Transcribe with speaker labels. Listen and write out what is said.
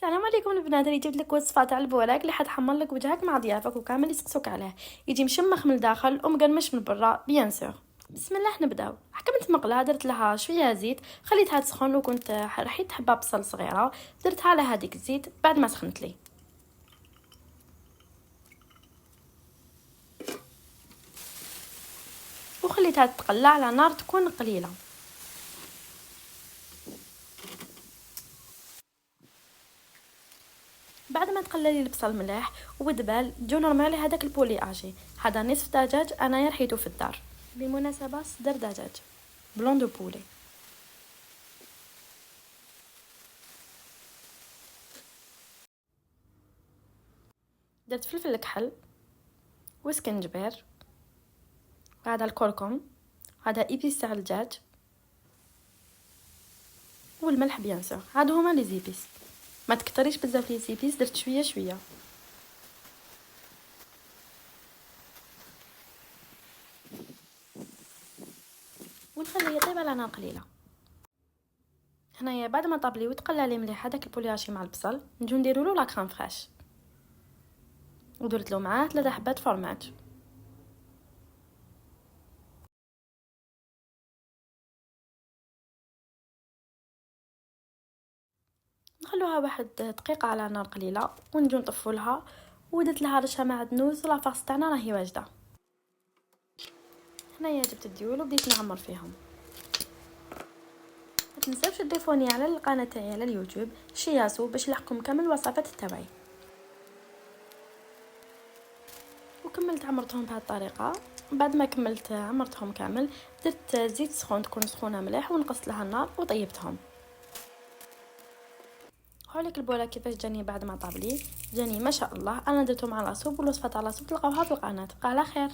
Speaker 1: السلام عليكم البنات. اللي جبت لك وصفه تاع البوراك اللي حتحمر لك وجهك مع ضيافك وكامل يسقسوك عليه. يجي مشمخ من الداخل ومقرمش من برا بيان سور. بسم الله نبداو. حكمت مقله درت لها شويه زيت خليتها تسخن وكنت رحيت حبه بصل صغيره درتها على هذيك الزيت بعد ما سخنت لي وخليتها تقلى على نار تكون قليله. بعد ما تقللي البصل مليح ودبال جو نورمالي هذاك البولي اجي. هذا نصف دجاج انايا رحيته في الدار، بالمناسبه صدر دجاج بلون دو بولي. درت فلفل كحل وسكنجبير وهذا الكركم، هذا ايبيس تاع الدجاج والملح بيان سور. هادو هما لي زيبيس، ما تكتريش بزاف لي زيبيس، درت شويه شويه. ونخليه يطيب على نار قليله. هنايا بعد ما طاب لي وتقلى لي مليح هذاك البولياشي مع البصل نجو نديرولو لا كريم فريش ودرت له معاه 3 حبات فرماج. نخلوها واحد دقيقه على نار قليله ونجو نطفولها ودرت لها رشه معدنوس. لاصوص تاعنا راهي واجده. هنايا جبت الديول وبديت نعمر فيهم. ما تنساوش تضيفوني على القناه تاعي على اليوتيوب شياسو باش يلحقكم كامل الوصفات تاعي. وكملت عمرتهم بهذه الطريقه. بعد ما كملت عمرتهم كامل درت زيت سخون تكون سخونه مليح ونقصت لها النار وطيبتهم. هوليك البوله كيفاش جاني بعد ما طاب لي، جاني ما شاء الله. انا درتهم على صوب والوصفه تاع لاصوب تلقاوها في القناه. بقى على خير.